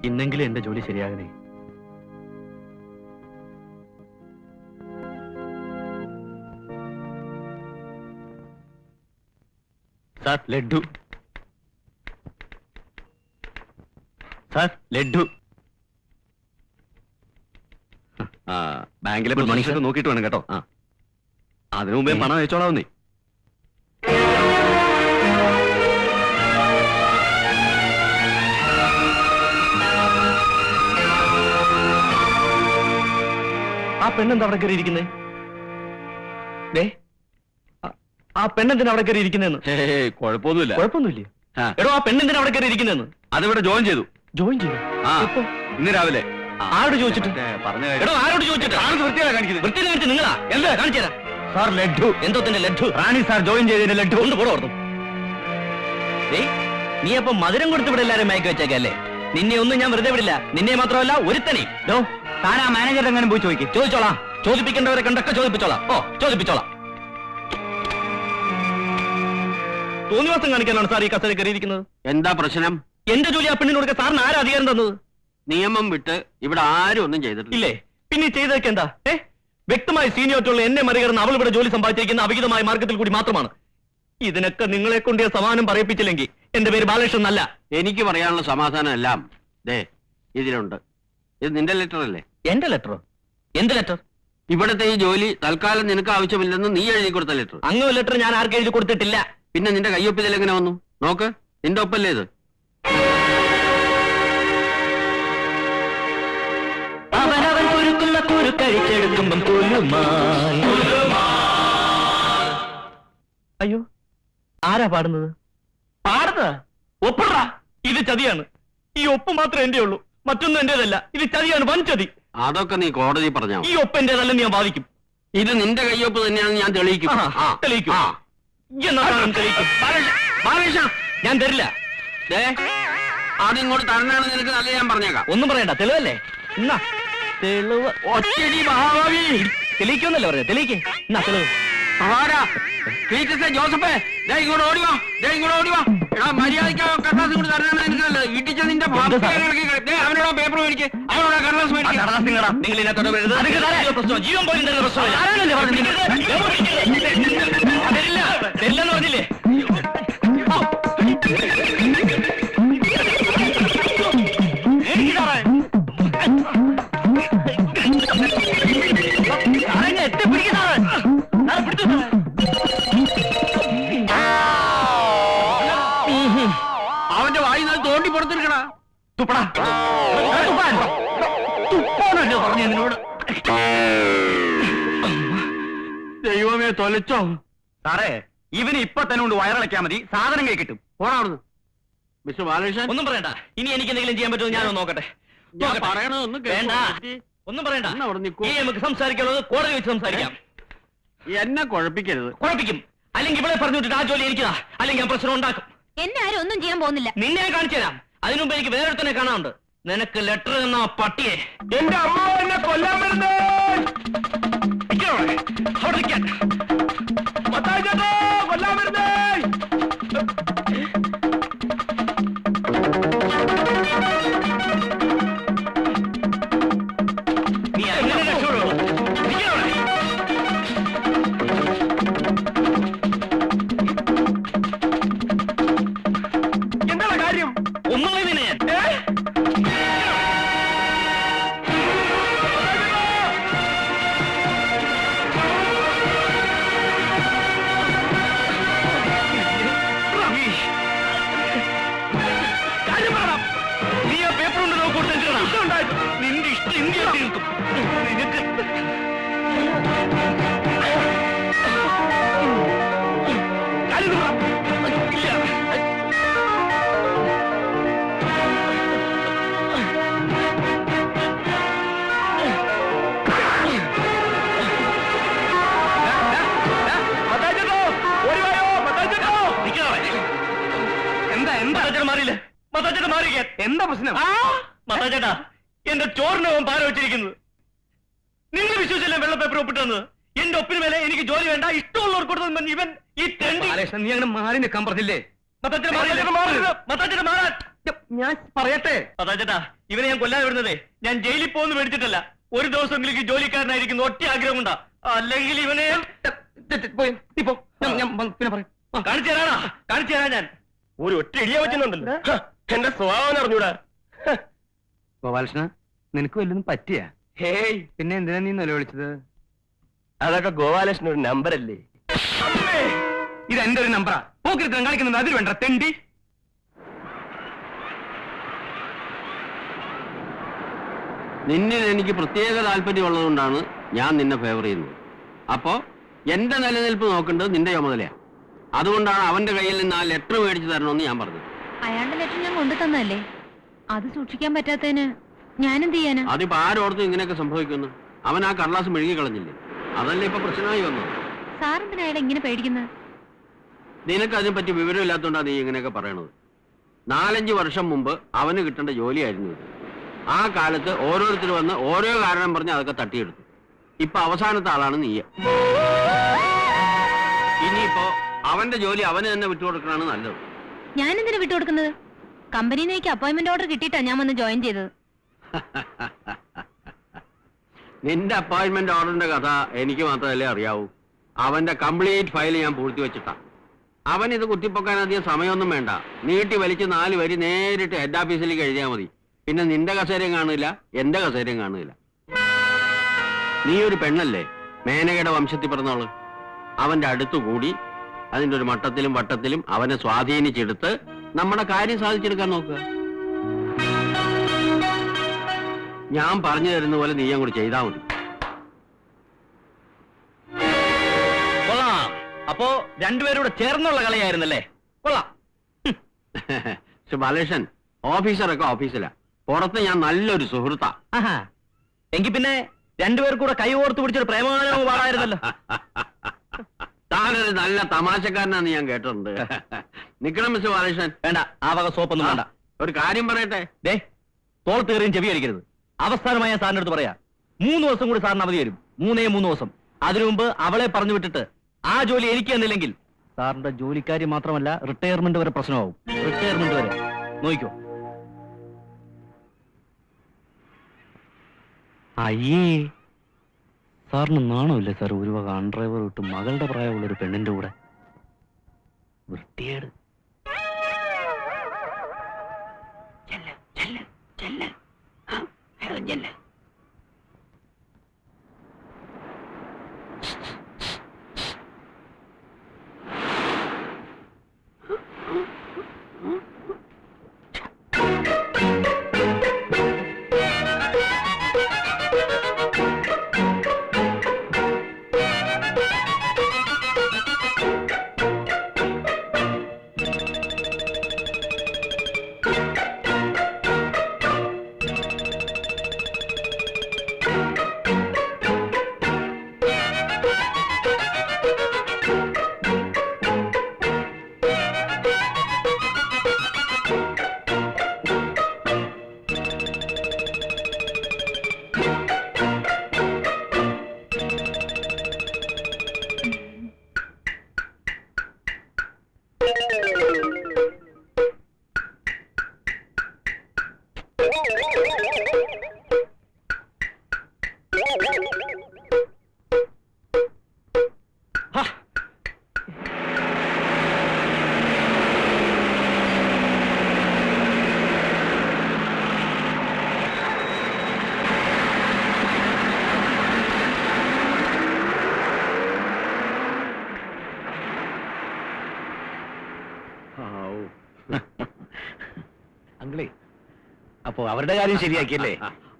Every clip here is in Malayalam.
ഇന്നെങ്കിലും എന്റെ ജോലി ശരിയാകണേ. സാർ ലഡ്ഡു. സാർ ലഡ്ഡു. ബാങ്കിലെ മനുഷ്യരെ നോക്കിയിട്ട് വേണം കേട്ടോ. അതിനു മുമ്പേ പണം അയച്ചോളാവുന്നേ. ആ പെണ്ണെന്താ അവിടെ കയറി ഇരിക്കുന്നേ? ആ പെണ്ണെന്തിനാ അവിടെ കയറി ഇരിക്കുന്നതെന്ന്? കുഴപ്പമൊന്നുമില്ല. കുഴപ്പമൊന്നുമില്ല. എടോ, ആ പെണ്ണെന്തിനാ അവിടെ കയറി ഇരിക്കുന്നതെന്ന്? അതിവിടെ ജോയിൻ ചെയ്തു. ജോയിൻ ചെയ്തു? ഇന്ന് രാവിലെ. ആരോട് ചോദിച്ചിട്ട്? എടോ, ആരോട് ചോദിച്ചിട്ട്? വൃത്തി കാണിച്ച് നിങ്ങളാ? എന്താ കാണിച്ചു തരാം. സാർ ലഡ്ഡു. എന്തോത്തിന്റെ ലഡ്ഡു? റാണി സാർ ജോയിൻ ചെയ്തതിന്റെ ലഡ്ഡു. കൊണ്ട് പോടോ ഓർന്നു. നീ അപ്പൊ മധുരം കൊടുത്ത് ഇവിടെ എല്ലാരും മയക്കി വെച്ചേക്കല്ലേ? നിന്നെ ഒന്നും ഞാൻ വെറുതെ വിടില്ല. നിന്നെ മാത്രമല്ല ഒരുത്തനെ. താൻ ആ മാനേജർ എങ്ങനെ പോയി ചോദിക്കും? ചോദിച്ചോളാം. ചോദിപ്പിക്കേണ്ടവരെ കണ്ടൊക്കെ ചോദിപ്പിച്ചോളാം. ചോദിപ്പിച്ചോളാം. തോന്നിവാസം കാണിക്കാനാണ് സാർ ഈ കസേര കയറിയിരിക്കുന്നത്. എന്താ പ്രശ്നം? എന്റെ ജോലി ആ പെണ്ണിന് കൊടുക്കാൻ സാറിന് ആരാ അധികാരം തന്നത്? നിയമം വിട്ട് ഇവിടെ ആരും ഒന്നും ചെയ്തിട്ടില്ലേ. പിന്നെ ചെയ്തതൊക്കെ എന്താ? വ്യക്തമായി സീനിയോറിറ്റിയുള്ള എന്നെ മറികടന്ന് അവൾ ഇവിടെ ജോലി സമ്പാദിച്ചിരിക്കുന്ന അവിഹിതമായ മാർഗത്തിൽ കൂടി മാത്രമാണ്. ഇതിനൊക്കെ നിങ്ങളെ കൊണ്ട് സമാധാനം പറയിപ്പിച്ചില്ലെങ്കിൽ എന്റെ പേര് ബാലകൃഷ്ണൻ എന്നല്ല. എനിക്ക് പറയാനുള്ള സമാധാനം എല്ലാം ഇതിലുണ്ട്. ഇത് നിന്റെ ലെറ്റർ അല്ലേ? എന്റെ ലെറ്ററോ? എന്ത് ലെറ്റർ? ഇവിടത്തെ ഈ ജോലി തൽക്കാലം നിനക്ക് ആവശ്യമില്ലെന്ന് നീ എഴുതി കൊടുത്ത ലെറ്റർ. അങ്ങനെ ലെറ്റർ ഞാൻ ആർക്കും എഴുതി കൊടുത്തിട്ടില്ല. പിന്നെ നിന്റെ കയ്യൊപ്പിൽ എങ്ങനെ വന്നു? നോക്ക്, നിന്റെ ഒപ്പല്ലേ ഇത്? അവനവൻ കുരുക്കുന്ന കുരുക്കഴിച്ചെടുക്കുമ്പം അയ്യോ, ആരാ പാടുന്നത്? ഒപ്പിടാ. ഇത് ചതിയാണ്. ഈ ഒപ്പ് മാത്രമേ എന്റെ ഉള്ളൂ, മറ്റൊന്നും എന്റേതല്ല. ഇത് ചതിയാണ്, വൻ ചതി. അതൊക്കെ നീ കോടതി പറഞ്ഞോ. ഈ ഒപ്പ് എന്റേതല്ലെന്ന് ഞാൻ വാദിക്കും. ഇത് നിന്റെ കയ്യൊപ്പ് തന്നെയാണെന്ന് ഞാൻ തെളിയിക്കും. തെളിയിക്കും. ഞാൻ തരില്ല. അതിങ്ങോട്ട് തരണാണ് നിനക്ക് നല്ല. ഞാൻ പറഞ്ഞേക്കാം. ഒന്നും പറയണ്ട. തെളിവല്ലേ? എന്നാ തെളിവ്. ഒറ്റടി മഹാഭാവി. തെളിയിക്കുമെന്നല്ലേ പറഞ്ഞത്? തെളിയിക്കേ. എന്നാ തെളിവ്. ജോസഫേ, ഇങ്ങോട്ട് ഓടിവാ. ഇങ്ങോട്ട് ഓടിവാ. മര്യാദയ്ക്ക് കടലാസ് കൊണ്ട് തരണാണ് നിനക്ക് നല്ലത്. ഇടിച്ച നിന്റെ അവനോട് പേപ്പർ മേടിക്ക്. അവനോട് കടലാസ് മേടിക്കുക. ജീവൻ പോലും തരില്ലെന്ന് പറഞ്ഞില്ലേ? അവന്റെ വായി തോണ്ടി പുറത്തിരിക്കണ. തുപ്പാനല്ലോ പറഞ്ഞു നിന്നോട്. ദൈവമേ, തൊലച്ചോ സാറേ? ഇവന് ഇപ്പൊ തന്നെ കൊണ്ട് വയറിളക്കാൻ മതി, സാധനം കൈ കിട്ടും. പോണാവുന്നു. മിസ്റ്റർ ബാലകൃഷ്ണൻ, ഒന്നും പറയണ്ട. ഇനി എനിക്ക് എന്തെങ്കിലും ചെയ്യാൻ പറ്റുമോ ഞാനൊന്ന് നോക്കട്ടെ. പറയണതൊന്നും വേണ്ട, ഒന്നും പറയണ്ട. ഇനി നമുക്ക് സംസാരിക്കാനുള്ളത് കോടതി വെച്ച് സംസാരിക്കാം. എന്നെ കുഴപ്പിക്കരുത്. കുഴപ്പിക്കും. അല്ലെങ്കിൽ ഇവിടെ പറഞ്ഞു വിട്ടിട്ട് ആ ജോലി എനിക്കാ. അല്ലെങ്കിൽ ഞാൻ പ്രശ്നം ഉണ്ടാക്കും. എന്നെ ആരും ഒന്നും ചെയ്യാൻ പോകുന്നില്ല. നിന്നെ കാണിച്ചു തരാം. അതിനുമുമ്പ് എനിക്ക് വേറൊരുത്തനെ കാണാനുണ്ട്. നിനക്ക് ലെറ്റർ എന്ന പട്ടിയെ. എന്റെ അമ്മ എന്നെ കൊല്ലാൻ വരുന്നേ. കൊല്ലാൻ വരുന്നേ. നീ എങ്ങനെ രക്ഷപ്പെടുള്ളൂ? എന്താണ് കാര്യം? ഒന്നുമില്ല. നിന്റെ ഇഷ്ടം ഇന്ത്യ നിനക്ക് മാറിയില്ലേ? മത്താച്ചേട്ടാ മാറിയ എന്താ പ്രശ്നം? മത്താച്ചേട്ടാ, എന്റെ ചോറിനവൻ പാര വെച്ചിരിക്കുന്നത്. നിങ്ങൾ വിശ്വസിച്ചല്ലേ വെള്ള പേപ്പർ ഒപ്പിട്ടെന്ന്? എന്റെ ഒപ്പിന് മേലെ എനിക്ക് ജോലി വേണ്ട, ഇഷ്ടമുള്ളവർ കൊടുത്തു. ഇവൻ ഈ തെണ്ടി. നീ അങ്ങനെ മാറി നിൽക്കാൻ പറഞ്ഞില്ലേ? മത്താച്ചേട്ടാ മാറാൻ ഞാൻ പറയട്ടെ ചേട്ടാ, ഇവനെ ഞാൻ കൊല്ലാതെ വിടുന്നതേ ഞാൻ ജയിലിൽ പോകുന്നു മേടിച്ചിട്ടല്ല. ഒരു ദിവസമെങ്കിലും ഈ ജോലിക്കാരനായിരിക്കുന്ന ഒറ്റ ആഗ്രഹം കൊണ്ടാ. അല്ലെങ്കിൽ ഇവനെ പിന്നെ പറയും. കാണിച്ചു തരാടാ, കാണിച്ചു തരാ ഞാൻ. ഒരു ഒറ്റ ഇടിയ പറ്റുന്നുണ്ടല്ലോ. എന്റെ സ്വഭാവം അറിഞ്ഞൂടാ. ഗോപാലകൃഷ്ണ, നിനക്ക് വല്ലതും പറ്റിയ? ഹേയ്, പിന്നെ എന്തിനാ നീ നിലവിളിച്ചത്? അതൊക്കെ ഗോപാലകൃഷ്ണൻ ഒരു നമ്പറല്ലേ. ഇത് എന്റെ ഒരു നമ്പറാ. പോക്കിരുത്തം കാണിക്കുന്നത് അതിൽ വേണ്ട തെണ്ടി. നിന്നിൽ എനിക്ക് പ്രത്യേക താല്പര്യമുള്ളതുകൊണ്ടാണ് ഞാൻ നിന്നെ ഫേവർ ചെയ്യുന്നത്. അപ്പോ എന്റെ നിലനിൽപ്പ് നോക്കേണ്ടത് നിന്റെ ചുമതലയാണ്. അതുകൊണ്ടാണ് അവന്റെ കയ്യിൽ നിന്ന് ആ ലെറ്റർ മേടിച്ചു തരണമെന്ന് ഞാൻ പറഞ്ഞത്. അയാളുടെ ലെറ്റർ ഞാൻ കൊണ്ടു തന്നല്ലേ, അത് സൂക്ഷിക്കാൻ പറ്റാത്തതിന് ഞാനെന്ത് ചെയ്യാനാ? അതിപ്പോ ആരോടത്തും ഇങ്ങനെയൊക്കെ സംഭവിക്കുന്നു. അവൻ ആ കടലാസ് മെഴുകി കളഞ്ഞില്ലേ, അതല്ലേ ഇപ്പൊ പ്രശ്നമായി വന്നത്. സാറെന്തിനാ അയാളെ ഇങ്ങനെ പേടിക്കുന്നത്? നിനക്ക് അതിനെപ്പറ്റി വിവരമില്ലാത്തതുകൊണ്ടാണ് നീ ഇങ്ങനെയൊക്കെ പറയണത്. 4-5 വർഷം മുമ്പ് അവന് കിട്ടേണ്ട ജോലിയായിരുന്നു ഇത്. ആ കാലത്ത് ഓരോരുത്തർ വന്ന് ഓരോ കാരണം പറഞ്ഞ് അതൊക്കെ തട്ടിയെടുത്തു. ഇപ്പൊ അവസാനത്തെ ആളാണ് നീ. ഇനിയിപ്പോ അവന്റെ ജോലി അവന് തന്നെ വിട്ടുകൊടുക്കണതാണ് നല്ലത്. ഞാനെന്തിനാ വിട്ടുകൊടുക്കുന്നത്? കമ്പനിയിൽ നിന്ന് എനിക്ക് അപ്പോയിന്റ്മെന്റ് ഓർഡർ കിട്ടിയിട്ടാ ഞാൻ വന്ന് ജോയിൻ ചെയ്തത്. നിന്റെ അപ്പോയിന്റ്മെന്റ് ഓർഡറിന്റെ കഥ എനിക്ക് മാത്രമല്ലേ അറിയാവൂ. അവന്റെ കംപ്ലീറ്റ് ഫയൽ ഞാൻ പൂഴ്ത്തി വെച്ചിട്ടാ. അവൻ ഇത് കുത്തിപ്പൊക്കാൻ അധികം സമയമൊന്നും വേണ്ട. നീട്ടി വലിച്ച് 4 വരി നേരിട്ട് ഹെഡ് ഓഫീസിലേക്ക് എഴുതിയാൽ മതി. പിന്നെ നിന്റെ കസേരയും കാണില്ല, എന്റെ കസേരയും കാണില്ല. നീ ഒരു പെണ്ണല്ലേ, മേനകയുടെ വംശത്തിൽ പിറന്നവള്. അവന്റെ അടുത്തുകൂടി അതിന്റെ ഒരു മട്ടത്തിലും വട്ടത്തിലും അവനെ സ്വാധീനിച്ചെടുത്ത് നമ്മുടെ കാര്യം സാധിച്ചെടുക്കാൻ നോക്കുക. ഞാൻ പറഞ്ഞു തരുന്ന പോലെ നീ അങ്ങോട്ട് ചെയ്താൽ മതി. കൊള്ളാം. അപ്പോ രണ്ടുപേരൂടെ ചേർന്നുള്ള കളിയായിരുന്നല്ലേ? കൊള്ളാം. ബാലകൃഷ്ണൻ, ഓഫീസറൊക്കെ ഓഫീസിലാ. പുറത്ത് ഞാൻ നല്ലൊരു സുഹൃത്താ. എങ്കിൽ പിന്നെ രണ്ടുപേർ കൂടെ കൈ ഓർത്ത് പിടിച്ചൊരു പ്രേമാനവും പാടായിരുന്നല്ലോ. താനൊരു നല്ല തമാശക്കാരനാന്ന് ഞാൻ കേട്ടിട്ടുണ്ട്. നിക്കണം മിസ്റ്റർ ബാലകൃഷ്ണൻ. വേണ്ട, ആ വക സോപ്പൊന്നും വേണ്ട. ഒരു കാര്യം പറയട്ടെ. ദേ, തോളത്തേറിയും ചെവി അടിക്കരുത്. അവസാനമായി ഞാൻ സാറിന്റെ അടുത്ത് പറയാ, 3 ദിവസം കൂടി സാറിന് അവധി വരും. 3 ദിവസം. അതിനു മുമ്പ് അവളെ പറഞ്ഞു വിട്ടിട്ട് ആ ജോലി എനിക്ക് തന്നില്ലെങ്കിൽ സാറിന്റെ ജോലിക്കാരി മാത്രമല്ല റിട്ടയർമെന്റ് വരെ പ്രശ്നമാവും. റിട്ടയർമെന്റ് വരെ നോക്കിക്കോ. അയ്യേ, സാറിന് നാണമില്ലേ സാർ? ഒരു വക അൺഡ്രൈവർ വിട്ട് മകളുടെ പ്രായമുള്ള ഒരു പെണ്ണിന്റെ കൂടെ. വൃത്തിയേട്. അങ്കിളേ, അപ്പോ അവരുടെ കാര്യം ശരിയാക്കിയല്ലേ?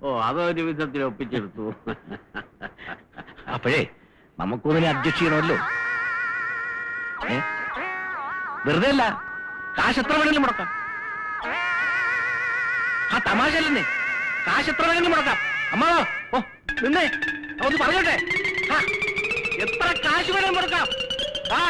ഓ, അതൊരു വിധത്തിൽ ഒപ്പിച്ചെടുത്തു. അപ്പോഴേ നമുക്കൊന്നിനെ അഡ്ജസ്റ്റ് ചെയ്യണമല്ലോ. വെറുതെ അല്ല, കാശ് എത്ര വേണമെങ്കിലും മുടക്കാം. ആ തമാശ അല്ലെന്നേ, കാശ് എത്ര വേണമെങ്കിലും മുടക്കാം. അമ്മാവോ, ഓ നിന്നേ, ഒന്ന് പറഞ്ഞോട്ടെ. എത്ര കാശ് വേണമെങ്കിലും മുടക്കാം. ആ